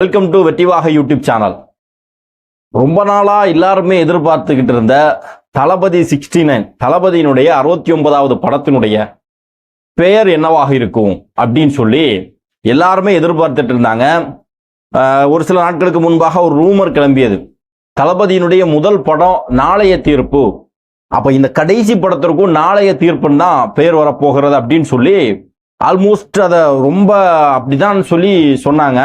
Welcome to வெற்றிவாக YouTube channel. ரொம்ப நாளா எல்லாருமே எதிர்பார்த்துக்கிட்டு இருந்த தளபதி 69 தளபதியினுடைய 69வது படத்தினுடைய பெயர் என்னவாக இருக்கும் அப்படின்னு சொல்லி எல்லாருமே எதிர்பார்த்துட்டு இருந்தாங்க. ஒரு சில நாட்களுக்கு முன்பாக ஒரு ரூமர் கிளம்பியது, தளபதியினுடைய முதல் படம் நாளைய தீர்ப்பு, அப்ப இந்த கடைசி படத்திற்கும் நாளைய தீர்ப்புன்னு தான் பெயர் வரப்போகிறது அப்படின்னு சொல்லி ஆல்மோஸ்ட் அதை ரொம்ப அப்படிதான் சொல்லி சொன்னாங்க.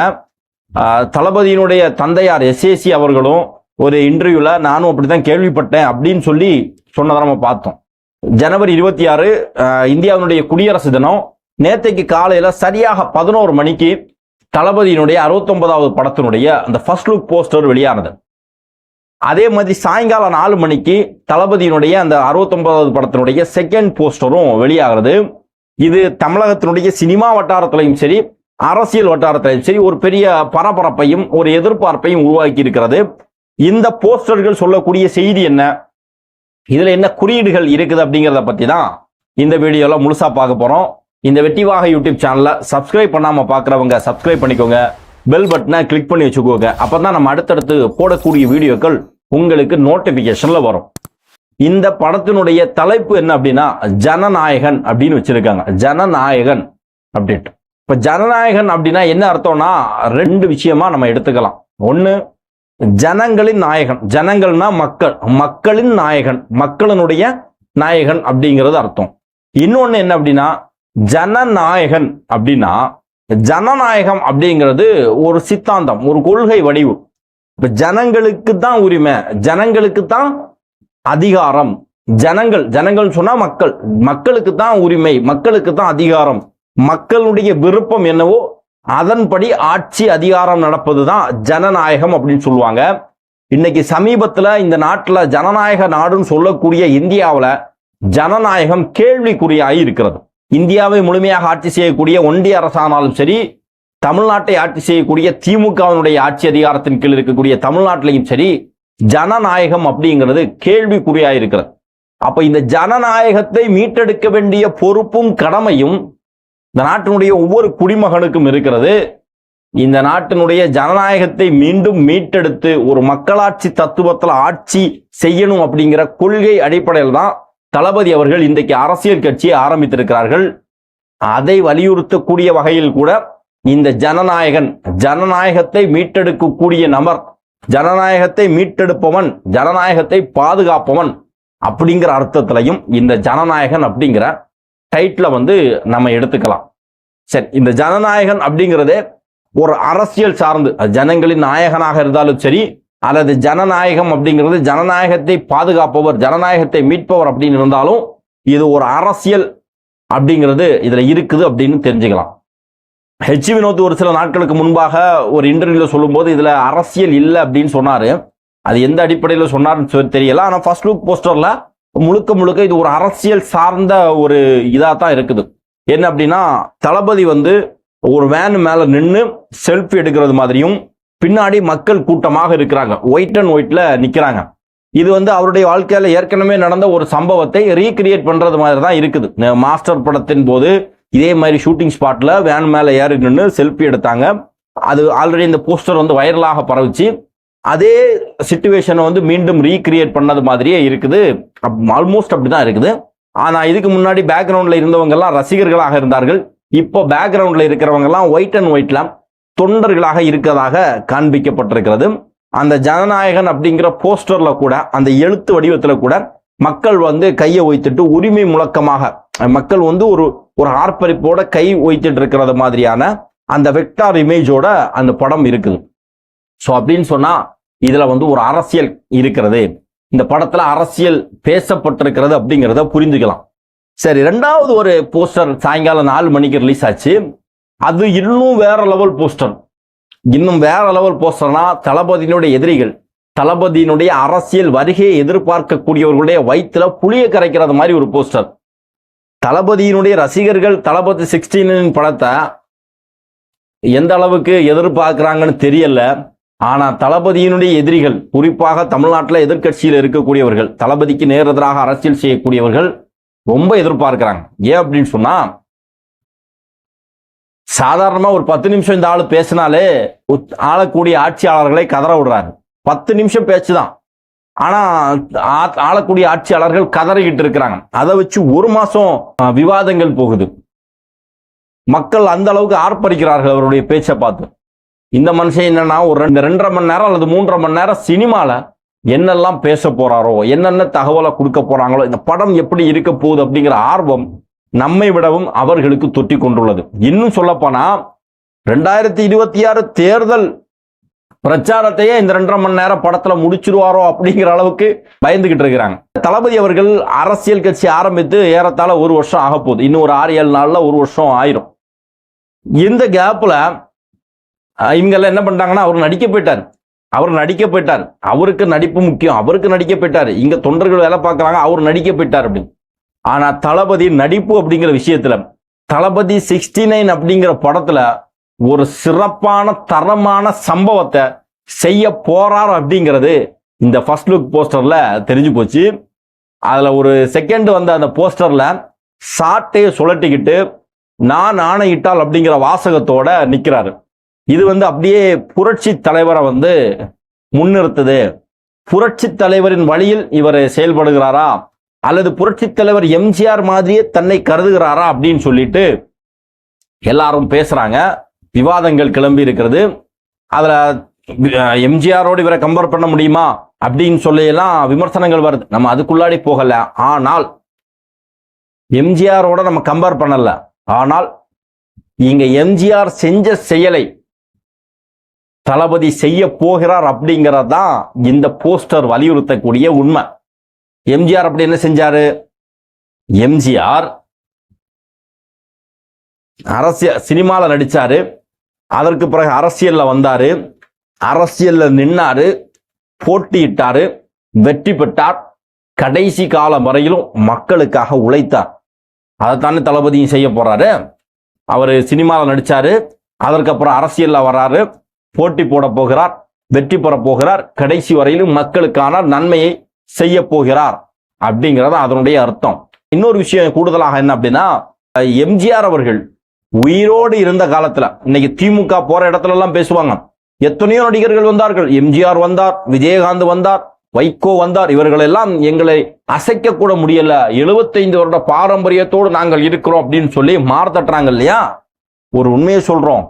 தளபதியினுடைய தந்தையார் எஸ்ஏசி அவர்களும் ஒரு இன்டர்வியூல நானும் அப்படித்தான் கேள்விப்பட்டேன் அப்படின்னு சொல்லி சொன்னதை நம்ம பார்த்தோம். ஜனவரி 26 இந்தியாவினுடைய குடியரசு தினம். நேற்றைக்கு காலையில சரியாக 11 மணிக்கு தளபதியினுடைய 69வது படத்தினுடைய அந்த ஃபர்ஸ்ட் லுக் போஸ்டர் வெளியானது. அதே மாதிரி சாயங்காலம் 4 மணிக்கு தளபதியினுடைய அந்த 69வது படத்தினுடைய செகண்ட் போஸ்டரும் வெளியாகிறது. இது தமிழகத்தினுடைய சினிமா வட்டாரத்திலையும் சரி, அரசியல் வட்டாரத்திலையும் சரி ஒரு பெரிய பரபரப்பையும் ஒரு எதிர்பார்ப்பையும் உருவாக்கி இருக்கிறது. இந்த போஸ்டர்கள் சொல்லக்கூடிய செய்தி என்ன, இதுல என்ன குறியீடுகள் இருக்குது அப்படிங்கிறத பத்தி தான் இந்த வீடியோல முழுசா பார்க்க போறோம். இந்த வெற்றிவாக யூடியூப் சேனலை சப்ஸ்கிரைப் பண்ணாம பாக்குறவங்க சப்ஸ்கிரைப் பண்ணிக்கோங்க, பெல் பட்டனை கிளிக் பண்ணி வச்சுக்கோங்க. அப்பதான் நம்ம அடுத்தடுத்து போடக்கூடிய வீடியோக்கள் உங்களுக்கு நோட்டிபிகேஷன்ல வரும். இந்த படத்தினுடைய தலைப்பு என்ன அப்படின்னா ஜனநாயகன் அப்படின்னு வச்சிருக்காங்க. ஜனநாயகன் அப்படின்ட்டு. இப்ப ஜனநாயகன் அப்படின்னா என்ன அர்த்தம்னா ரெண்டு விஷயமா நம்ம எடுத்துக்கலாம். ஒண்ணு, ஜனங்களின் நாயகன், ஜனங்கள்னா மக்கள், மக்களின் நாயகன், மக்களினுடைய நாயகன் அப்படிங்கிறது அர்த்தம். இன்னொன்னு என்ன அப்படின்னா ஜனநாயகன் அப்படின்னா ஜனநாயகம் அப்படிங்கிறது ஒரு சித்தாந்தம், ஒரு கொள்கை வடிவு. இப்ப ஜனங்களுக்கு தான் உரிமை, ஜனங்களுக்கு தான் அதிகாரம், ஜனங்கள் சொன்னா மக்கள், மக்களுக்கு தான் உரிமை, மக்களுக்கு தான் அதிகாரம், மக்களுடைய விருப்பம் என்னவோ அதன்படி ஆட்சி அதிகாரம் நடப்பதுதான் ஜனநாயகம் அப்படின்னு சொல்லுவாங்க. இன்னைக்கு சமீபத்துல இந்த நாட்டுல ஜனநாயக நாடுன்னு சொல்லக்கூடிய இந்தியாவில் ஜனநாயகம் கேள்விக்குறியாகி இருக்கிறது. இந்தியாவை முழுமையாக ஆட்சி செய்யக்கூடிய ஒன்றிய அரசானாலும் சரி, தமிழ்நாட்டை ஆட்சி செய்யக்கூடிய திமுகவினுடைய ஆட்சி அதிகாரத்தின் கீழ் இருக்கக்கூடிய தமிழ்நாட்டிலையும் சரி, ஜனநாயகம் அப்படிங்கிறது கேள்விக்குறியாய் இருக்கிறது. அப்ப இந்த ஜனநாயகத்தை மீட்டெடுக்க வேண்டிய பொறுப்பும் கடமையும் இந்த நாட்டினுடைய ஒவ்வொரு குடிமகனுக்கும் இருக்கிறது. இந்த நாட்டினுடைய ஜனநாயகத்தை மீண்டும் மீட்டெடுத்து ஒரு மக்களாட்சி தத்துவத்தில் ஆட்சி செய்யணும் அப்படிங்கிற கொள்கை அடிப்படையில் தான் தளபதி அவர்கள் இன்றைக்கு அரசியல் கட்சியை ஆரம்பித்திருக்கிறார்கள். அதை வலியுறுத்தக்கூடிய வகையில் கூட இந்த ஜனநாயகத்தை மீட்டெடுக்கக்கூடிய நபர், ஜனநாயகத்தை மீட்டெடுப்பவன், ஜனநாயகத்தை பாதுகாப்பவன் அப்படிங்கிற அர்த்தத்திலையும் இந்த ஜனநாயகன் அப்படிங்கிற டைட்டில நம்ம எடுத்துக்கலாம். சரி, இந்த ஜனநாயகன் அப்படிங்கிறதே ஒரு அரசியல் சார்ந்து ஜனங்களின் நாயகனாக இருந்தாலும் சரி, அல்லது ஜனநாயகம் அப்படிங்கிறது ஜனநாயகத்தை பாதுகாப்பவர், ஜனநாயகத்தை மீட்பவர் அப்படின்னு இருந்தாலும் இது ஒரு அரசியல் அப்படிங்கிறது இதுல இருக்குது அப்படின்னு தெரிஞ்சுக்கலாம். ஹெச் வினோத் ஒரு சில நாட்களுக்கு முன்பாக ஒரு இன்டர்வியூல சொல்லும் போது இதுல அரசியல் இல்லை அப்படின்னு சொன்னாரு. அது எந்த அடிப்படையில் சொன்னாருன்னு தெரியல. ஆனா ஃபர்ஸ்ட் லுக் போஸ்டர்ல முழுக்க இது ஒரு அரசியல் சார்ந்த ஒரு இதா தான் இருக்குது. என்ன அப்படின்னா தளபதி ஒரு வேன் மேல நின்று செல்ஃபி எடுக்கிறது மாதிரியும் பின்னாடி மக்கள் கூட்டமாக இருக்கிறாங்க, ஒயிட் அண்ட் ஒயிட்ல நிக்கிறாங்க. இது அவருடைய வாழ்க்கையில ஏற்கனவே நடந்த ஒரு சம்பவத்தை ரீகிரியேட் பண்றது மாதிரி தான் இருக்குது. மாஸ்டர் படத்தின் போது இதே மாதிரி ஷூட்டிங் ஸ்பாட்ல வேன் மேல ஏறி நின்று செல்ஃபி எடுத்தாங்க. அது ஆல்ரெடி இந்த போஸ்டர் வைரலாக பரவிச்சு. அதே சிச்சுவேஷனை மீண்டும் ரீகிரியேட் பண்ணது மாதிரியே இருக்குது. ஆல்மோஸ்ட் அப்படிதான் இருக்குது. ஆனா இதுக்கு முன்னாடி பேக்ரவுண்ட்ல இருந்தவங்க எல்லாம் ரசிகர்களாக இருந்தார்கள். இப்போ பேக்ரவுண்ட்ல இருக்கிறவங்க எல்லாம் ஒயிட் அண்ட் ஒயிட்ல தொண்டர்களாக இருக்கிறதாக காண்பிக்கப்பட்டிருக்கிறது. அந்த ஜனநாயகன் அப்படிங்கிற போஸ்டர்ல கூட அந்த எழுத்து வடிவத்துல கூட மக்கள் கையை வைத்துட்டு உரிமை முழக்கமாக மக்கள் ஒரு ஆர்ப்பரிப்போட கை வைத்துட்டு இருக்கிறது மாதிரியான அந்த வெக்டார் இமேஜோட அந்த படம் இருக்குது. ஸோ அப்படின்னு சொன்னா இதுல ஒரு அரசியல் இருக்கிறது, இந்த படத்துல அரசியல் பேசப்பட்டிருக்கிறது அப்படிங்கிறத புரிஞ்சுக்கலாம். சரி, ரெண்டாவது ஒரு போஸ்டர் சாயங்காலம் 4 மணிக்கு ரிலீஸ் ஆச்சு. அது இன்னும் வேற லெவல் போஸ்டர். இன்னும் வேற லெவல் போஸ்டர்னா தளபதியினுடைய எதிரிகள், தளபதியினுடைய அரசியல் வருகையை எதிர்பார்க்கக்கூடியவர்களுடைய வயிற்றுல புளிய கரைக்கிறது மாதிரி ஒரு போஸ்டர். தளபதியினுடைய ரசிகர்கள் தளபதி 16 படத்தை எந்த அளவுக்கு எதிர்பார்க்கிறாங்கன்னு தெரியல. ஆனா தளபதியினுடைய எதிரிகள், குறிப்பாக தமிழ்நாட்டில் எதிர்கட்சியில் இருக்கக்கூடியவர்கள், தளபதிக்கு நேர் எதிராக அரசியல் செய்யக்கூடியவர்கள் ரொம்ப எதிர்பார்க்கிறாங்க. ஏன் அப்படின்னு சொன்னா சாதாரணமா ஒரு 10 நிமிஷம் இந்த ஆளு பேசினாலே ஆளக்கூடிய ஆட்சியாளர்களை கதற விடுறாரு. 10 நிமிஷம் பேச்சுதான். ஆனா ஆளக்கூடிய ஆட்சியாளர்கள் கதறிக்கிட்டு இருக்கிறாங்க. அதை வச்சு ஒரு மாசம் விவாதங்கள் போகுது. மக்கள் அந்த அளவுக்கு ஆர்ப்பரிக்கிறார்கள் அவருடைய பேச்சை பார்த்து. இந்த மனுஷன் என்னன்னா ஒரு 2.5 மணி நேரம் அல்லது 3.5 மணி நேரம் சினிமால என்னெல்லாம் பேச போறாரோ, என்னென்ன தகவலை கொடுக்க போறாங்களோ, இந்த படம் எப்படி இருக்க போகுது அப்படிங்கிற ஆர்வம் நம்மை விடவும் அவர்களுக்கு தொட்டி கொண்டுள்ளது. இன்னும் சொல்ல போனா 2026 தேர்தல் பிரச்சாரத்தையே இந்த 2.5 மணி நேரம் படத்துல முடிச்சிருவாரோ அப்படிங்கிற அளவுக்கு பயந்துகிட்டு இருக்கிறாங்க. தளபதி அவர்கள் அரசியல் கட்சி ஆரம்பித்து ஏறத்தாழ 1 வருஷம் ஆக போகுது. இன்னும் ஒரு 6-7 நாள்ல 1 வருஷம் ஆயிரும். இந்த கேப்ல இவங்கெல்லாம் என்ன பண்றாங்கன்னா, அவர் நடிக்க போயிட்டார். அவருக்கு நடிப்பு முக்கியம், அவருக்கு நடிக்க போயிட்டார். இங்க தொண்டர்கள் வேலை பார்க்கறாங்க, அவர் நடிக்க போயிட்டார் அப்படின்னு. ஆனா தளபதி நடிப்பு அப்படிங்கிற விஷயத்துல தளபதி 69 அப்படிங்கிற படத்துல ஒரு சிறப்பான தரமான சம்பவத்தை செய்ய போறார் அப்படிங்கிறது இந்த ஃபர்ஸ்ட் லுக் போஸ்டர்ல தெரிஞ்சு போச்சு. அதுல ஒரு செகண்ட் வந்த அந்த போஸ்டர்ல சாட்டையை சுழட்டிக்கிட்டு நான் ஆணையிட்டால் அப்படிங்கிற வாசகத்தோட நிக்கிறாரு. இது அப்படியே புரட்சி தலைவரை முன்னிறுத்துது. புரட்சி தலைவரின் வழியில் இவர் செயல்படுகிறாரா அல்லது புரட்சி தலைவர் எம்ஜிஆர் மாதிரியே தன்னை கருதுகிறாரா அப்படின்னு சொல்லிட்டு எல்லாரும் பேசுறாங்க. விவாதங்கள் கிளம்பி இருக்கிறது. அதுல எம்ஜிஆரோடு இவரை கம்பேர் பண்ண முடியுமா அப்படின்னு சொல்லியெல்லாம் விமர்சனங்கள் வருது. நம்ம அதுக்குள்ளாடி போகல. ஆனால் எம்ஜிஆரோட நம்ம கம்பேர் பண்ணல. ஆனால் இங்க எம்ஜிஆர் செஞ்ச செயலை தளபதி செய்ய போகிறார் அப்படிங்கறதான் இந்த போஸ்டர் வலியுறுத்தக்கூடிய உண்மை. எம்ஜிஆர் அப்படி என்ன செஞ்சாரு? எம்ஜிஆர் அரசியல் சினிமால நடிச்சாரு. அதற்கு பிறகு அரசியல்ல வந்தாரு. அரசியல்ல நின்னாரு, போட்டியிட்டாரு, வெற்றி பெற்றார். கடைசி காலம் வரையிலும் மக்களுக்காக உழைத்தார். அதைத்தானே தளபதியும் செய்ய போறாரு. அவர் சினிமாவில் நடிச்சாரு, அதற்கப்புறம் அரசியல்ல வராரு, போட்டி போட போகிறார், வெற்றி பெற போகிறார், கடைசி வரையிலும் மக்களுக்கான நன்மையை செய்ய போகிறார் அப்படிங்கிறது அதனுடைய அர்த்தம். இன்னொரு விஷயம் கூடுதலாக என்ன அப்படின்னா, எம்ஜிஆர் அவர்கள் உயிரோடு இருந்த காலத்துல, இன்னைக்கு திமுக போற இடத்துல எல்லாம் பேசுவாங்க, எத்தனையோ நடிகர்கள் வந்தார்கள், எம்ஜிஆர் வந்தார், விஜயகாந்த் வந்தார், வைகோ வந்தார், இவர்கள் எல்லாம் எங்களை அசைக்க கூட முடியல, 75 வருட பாரம்பரியத்தோடு நாங்கள் இருக்கிறோம் அப்படின்னு சொல்லி மார்த்தட்டுறாங்க இல்லையா? ஒரு உண்மையை சொல்றோம்,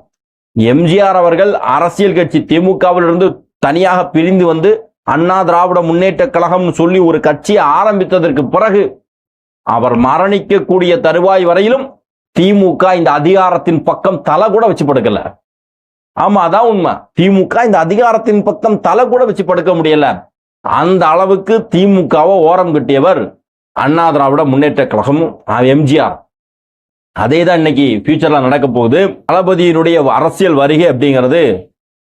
எம்ஜிஆர் அவர்கள் அரசியல் கட்சி திமுகவிலிருந்து தனியாக பிரிந்து அண்ணா திராவிட முன்னேற்ற கழகம் சொல்லி ஒரு கட்சியை ஆரம்பித்ததற்கு பிறகு அவர் மரணிக்கக்கூடிய தருவாய் வரையிலும் திமுக இந்த அதிகாரத்தின் பக்கம் தலை கூட வச்சு படுக்கல. ஆமா, அதான் உண்மை. திமுக இந்த அதிகாரத்தின் பக்கம் தலை கூட வச்சு படுக்க முடியல. அந்த அளவுக்கு திமுகவை ஓரம் கட்டியவர் அண்ணா திராவிட முன்னேற்ற கழகமும் எம்ஜிஆர். அதே தான் இன்னைக்கு ஃபியூச்சர்ல நடக்க போகுது. தளபதியினுடைய அரசியல் வருகை அப்படிங்கிறது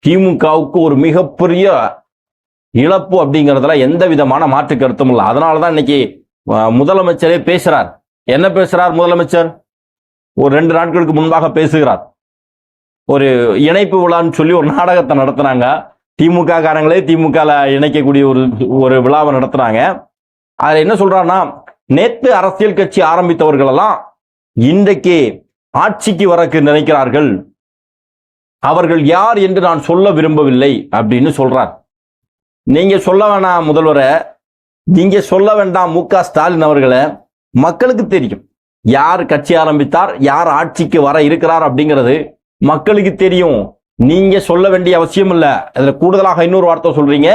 திமுகவுக்கு ஒரு மிகப்பெரிய இழப்பு அப்படிங்கிறதுல எந்த விதமான மாற்று கருத்தும் இல்லை. அதனாலதான் இன்னைக்கு முதலமைச்சரே பேசுறார். என்ன பேசுறார் முதலமைச்சர்? ஒரு 2 நாட்களுக்கு முன்பாக பேசுகிறார். ஒரு இணைப்பு விழான்னு சொல்லி ஒரு நாடகத்தை நடத்துனாங்க. திமுக காரங்களே திமுக இணைக்கக்கூடிய ஒரு விழாவை நடத்துறாங்க. அதுல என்ன சொல்றாருன்னா, நேத்து அரசியல் கட்சி ஆரம்பித்தவர்கள் எல்லாம் இன்றைக்கு ஆட்சிக்கு வரக்கு நினைக்கிறார்கள், அவர்கள் யார் என்று நான் சொல்ல விரும்பவில்லை அப்படின்னு சொல்றார். நீங்க சொல்ல வேணாம் முதல்வரை, நீங்க சொல்ல வேண்டாம் மு.க. ஸ்டாலின் அவர்களை, மக்களுக்கு தெரியும் யார் கட்சி ஆரம்பித்தார், யார் ஆட்சிக்கு வர இருக்கிறார் அப்படிங்கிறது மக்களுக்கு தெரியும். நீங்க சொல்ல வேண்டிய அவசியம் இல்ல. அதுல கூடுதலாக இன்னொரு வார்த்தை சொல்றீங்க,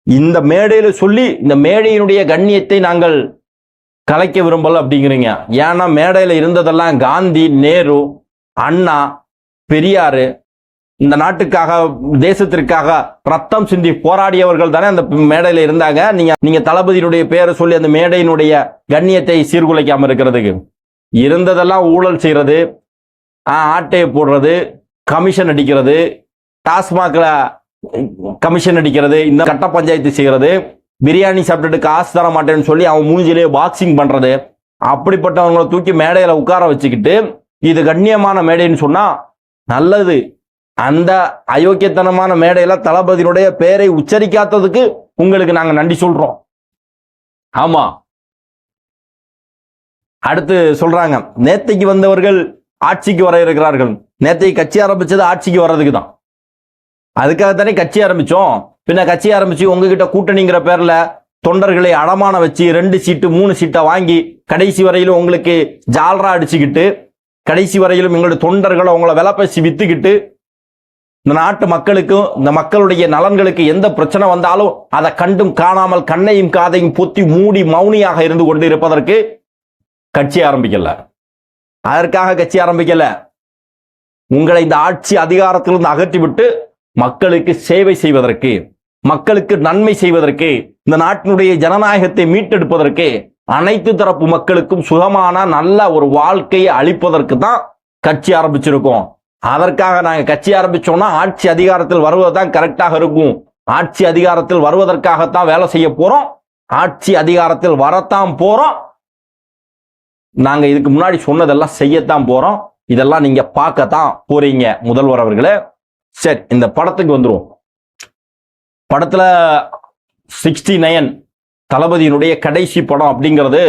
இந்த மேடையில சொல்லி இந்த மேடையினுடைய கண்ணியத்தை நாங்கள் கலைக்க விரும்பல அப்படிங்கிறீங்க. ஏன்னா மேடையில இருந்ததெல்லாம் காந்தி, நேரு, அண்ணா, பெரியாரு, இந்த நாட்டுக்காக தேசத்திற்காக ரத்தம் சிந்தி போராடியவர்கள் தானே அந்த மேடையில இருந்தாங்க. நீங்க தளபதியினுடைய பேரை சொல்லி அந்த மேடையினுடைய கண்ணியத்தை சீர்குலைக்காம இருக்கிறதுக்கு இருந்ததெல்லாம் ஊழல் செய்யறது, ஆட்டையை போடுறது, கமிஷன் அடிக்கிறது, டாஸ்மாக்ல கமிஷன் அடிக்கிறது, இந்த கட்ட பஞ்சாயத்து செய்யறது, பிரியாணி சாப்பிட்டுட்டு காசு தர மாட்டேன்னு சொல்லி அவன் மூஞ்சிலே பாக்ஸிங் பண்றது, அப்படிப்பட்டவங்களை தூக்கி மேடையில உட்கார வச்சுக்கிட்டு இது கண்ணியமான மேடைன்னு சொன்னா நல்லது. அந்த அயோக்கியத்தனமான மேடையில தளபதியினுடைய பெயரை உச்சரிக்காததுக்கு உங்களுக்கு நாங்க நன்றி சொல்றோம். ஆமா, அடுத்து சொல்றாங்க, நேத்தைக்கு வந்தவர்கள் ஆட்சிக்கு வர இருக்கிறார்கள். நேற்றைக்கு கட்சி ஆரம்பிச்சது ஆட்சிக்கு வர்றதுக்கு தான். அதுக்காக தானே கட்சி ஆரம்பிச்சோம். பின்ன கட்சி ஆரம்பிச்சு உங்ககிட்ட கூட்டணிங்கிற பேர்ல தொண்டர்களை அடமான வச்சு 2 சீட்டு 3 சீட்டை வாங்கி கடைசி வரையிலும் உங்களுக்கு ஜால்ரா அடிச்சுக்கிட்டு, கடைசி வரையிலும் எங்களுடைய தொண்டர்களை உங்களை விலை பேசி வித்துக்கிட்டு, இந்த நாட்டு மக்களுக்கும் இந்த மக்களுடைய நலன்களுக்கு எந்த பிரச்சனை வந்தாலும் அதை கண்டும் காணாமல் கண்ணையும் காதையும் பொத்தி மூடி மௌனியாக இருந்து கொண்டு இருப்பதற்கு கட்சி ஆரம்பிக்கல. அதற்காக கட்சி ஆரம்பிக்கல. உங்களை இந்த ஆட்சி அதிகாரத்திலிருந்து அகற்றிவிட்டு மக்களுக்கு சேவை செய்வதற்கு, மக்களுக்கு நன்மை செய்வதற்கு, இந்த நாட்டினுடைய ஜனநாயகத்தை மீட்டெடுப்பதற்கு, அனைத்து தரப்பு மக்களுக்கும் சுகமான நல்ல ஒரு வாழ்க்கையை அளிப்பதற்கு தான் கட்சி ஆரம்பிச்சிருக்கோம். அதற்காக நாங்கள் கட்சி ஆரம்பிச்சோம்னா ஆட்சி அதிகாரத்தில் வருவதுதான் கரெக்டாக இருக்கும். ஆட்சி அதிகாரத்தில் வருவதற்காகத்தான் வேலை செய்ய போறோம். ஆட்சி அதிகாரத்தில் வரத்தான் போறோம். நாங்க இதுக்கு முன்னாடி சொன்னதெல்லாம் செய்யத்தான் போறோம். இதெல்லாம் நீங்க பார்க்கத்தான் போறீங்க முதல்வர் அவர்களே. சரி, இந்த படத்துக்கு வந்துருவோம். படத்துல 69 தளபதியினுடைய கடைசி படம் அப்படிங்கிறது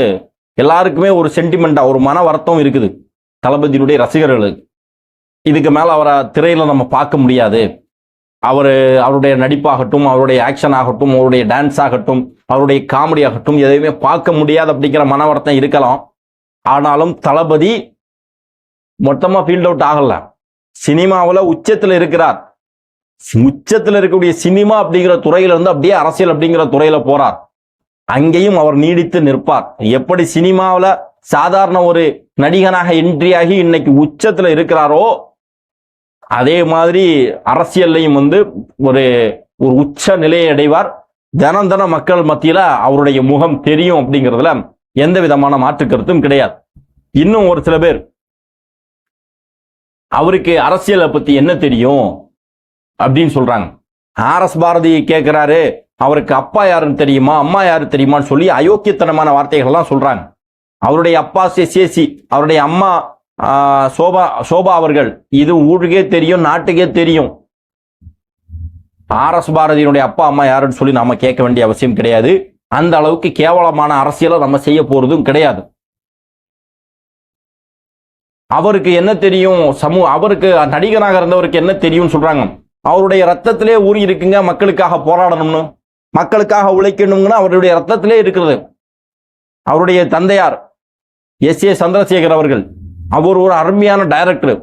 எல்லாருக்குமே ஒரு சென்டிமெண்டா, ஒரு மன வருத்தம் இருக்குது தளபதியினுடைய ரசிகர்களுக்கு. இதுக்கு மேல அவரை திரையில நம்ம பார்க்க முடியாது. அவருடைய நடிப்பாகட்டும், அவருடைய ஆக்ஷன் ஆகட்டும், அவருடைய டான்ஸ் ஆகட்டும், அவருடைய காமெடி ஆகட்டும், எதையுமே பார்க்க முடியாது அப்படிங்கிற மன வருத்தம் இருக்கலாம். ஆனாலும் தளபதி மொத்தமா ஃபீல்ட் அவுட் ஆகல. சினிமாவில் உச்சத்தில் இருக்கிறார். உச்சத்தில் இருக்கக்கூடிய சினிமா அப்படிங்கிற துறையில இருந்து அப்படியே அரசியல் அப்படிங்கிற துறையில போறார். அங்கேயும் அவர் நீடித்து நிற்பார். எப்படி சினிமாவில் சாதாரண ஒரு நடிகனாக என்ட்ரி ஆகி இன்னைக்கு உச்சத்துல இருக்கிறாரோ, அதே மாதிரி அரசியல்லையும் ஒரு உச்ச நிலையை அடைவார். தினம் தினம் மக்கள் மத்தியில அவருடைய முகம் தெரியும் அப்படிங்கிறதுல எந்த விதமான மாற்று கருத்தும் கிடையாது. இன்னும் ஒரு சில பேர் அவருக்கு அரசியலை பத்தி என்ன தெரியும் அப்படின்னு சொல்றாங்க. RS பாரதி கேட்கிறாரு, அவருக்கு அப்பா யாருன்னு தெரியுமா, அம்மா யாரு தெரியுமான்னு சொல்லி அயோக்கியத்தனமான வார்த்தைகள் எல்லாம் சொல்றாங்க. அவருடைய அப்பா சேசி, அவருடைய அம்மா சோபா அவர்கள், இது ஊருக்கே தெரியும், நாட்டுக்கே தெரியும். RS பாரதியினுடைய அப்பா அம்மா யாருன்னு சொல்லி நாம கேட்க வேண்டிய அவசியம் கிடையாது. அந்த அளவுக்கு கேவலமான அரசியலை நம்ம செய்ய போறதும் கிடையாது. அவருக்கு என்ன தெரியும், அவருக்கு நடிகனாக இருந்தவருக்கு என்ன தெரியும்னு சொல்றாங்க. அவருடைய ரத்தத்திலே ஊறி இருக்குங்க மக்களுக்காக போராடணும்னு, மக்களுக்காக உழைக்கணும்னு அவருடைய ரத்தத்திலே இருக்கிறது. அவருடைய தந்தையார் SA சந்திரசேகர் அவர்கள், அவர் ஒரு அருமையான டைரக்டர்,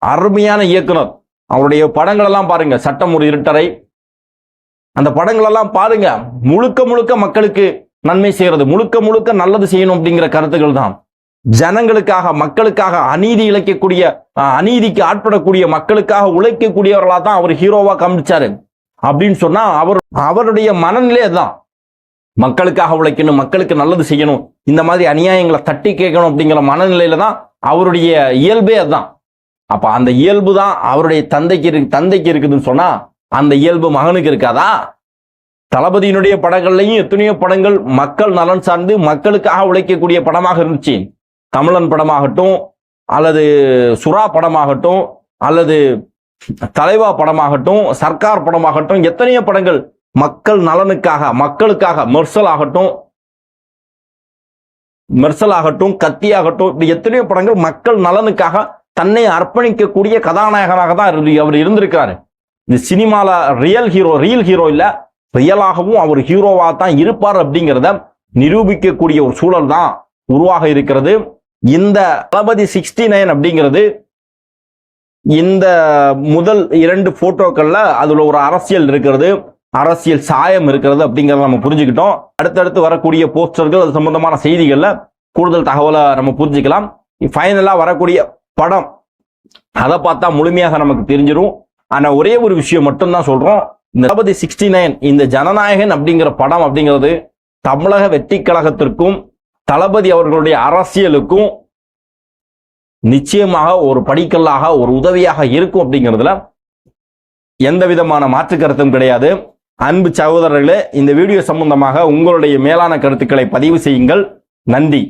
அருமையான இயக்குனர். அவருடைய படங்கள் எல்லாம் பாருங்க, சட்டம் ஒரு இருட்டறை, அந்த படங்கள் எல்லாம் பாருங்க. முழுக்க முழுக்க மக்களுக்கு நன்மை செய்யறது, முழுக்க முழுக்க நல்லது செய்யணும் அப்படிங்கிற கருத்துக்கள் தான். ஜனங்களுக்காக, மக்களுக்காக, அநீதி இழைக்கக்கூடிய, அநீதிக்கு ஆட்படக்கூடிய மக்களுக்காக உழைக்கக்கூடியவர்களா தான் அவர் ஹீரோவா காமிச்சாரு. அப்படின்னு சொன்னா அவருடைய மனநிலை தான் மக்களுக்காக உழைக்கணும், மக்களுக்கு நல்லது செய்யணும், இந்த மாதிரி அநியாயங்களை தட்டி கேட்கணும் அப்படிங்கிற மனநிலையில தான் அவருடைய இயல்பே அதுதான். அப்ப அந்த இயல்பு தான் அவருடைய தந்தைக்கு இருக்குதுன்னு சொன்னா அந்த இயல்பு மகனுக்கு இருக்காதா? தளபதியினுடைய படங்கள்லையும் எத்தனையோ படங்கள் மக்கள் நலன் சார்ந்து மக்களுக்காக உழைக்கக்கூடிய படமாக இருந்துச்சு. தமிழன் படமாகட்டும், அல்லது சுறா படமாகட்டும், அல்லது தலைவா படமாகட்டும், சர்க்கார் படமாகட்டும், எத்தனையோ படங்கள் மக்கள் நலனுக்காக, மக்களுக்காக, மெர்சல் ஆகட்டும், கத்தி ஆகட்டும், இப்படி எத்தனையோ படங்கள் மக்கள் நலனுக்காக தன்னை அர்ப்பணிக்கக்கூடிய கதாநாயகனாக தான் அவர் இருந்திருக்காரு. இந்த சினிமால ரியல் ஹீரோ இல்ல, ரியலாகவும் அவர் ஹீரோவா தான் இருப்பார் அப்படிங்கிறத நிரூபிக்கக்கூடிய ஒரு சூழல் தான் உருவாக இருக்கிறது. இந்த தளபதி 69 அப்படிங்கிறது இந்த முதல் 2 போட்டோக்கள்ல அதுல ஒரு அரசியல் இருக்கிறது, அரசியல் சாயம் இருக்கிறது அப்படிங்கிறத நம்ம புரிஞ்சுக்கிட்டோம். அடுத்தடுத்து வரக்கூடிய போஸ்டர்கள், அது சம்பந்தமான செய்திகள்ல கூடுதல் தகவலை நம்ம புரிஞ்சுக்கலாம். ஃபைனலா வரக்கூடிய படம் அதை பார்த்தா முழுமையாக நமக்கு தெரிஞ்சிடும். ஆனா ஒரே ஒரு விஷயம் மட்டும்தான் சொல்றோம், இந்த தளபதி 69 இந்த ஜனநாயகன் அப்படிங்கிற படம் அப்படிங்கிறது தமிழக வெற்றி கழகத்திற்கும் தளபதி அவர்களுடைய அரசியலுக்கும் நிச்சயமாக ஒரு படிக்கல்லாக, ஒரு உதவியாக இருக்கும் அப்படிங்கிறதுல எந்த விதமான மாற்று கருத்தும் கிடையாது. அன்பு சகோதரர்களே, இந்த வீடியோ சம்பந்தமாக உங்களுடைய மேலான கருத்துக்களை பதிவு செய்யுங்கள். நன்றி.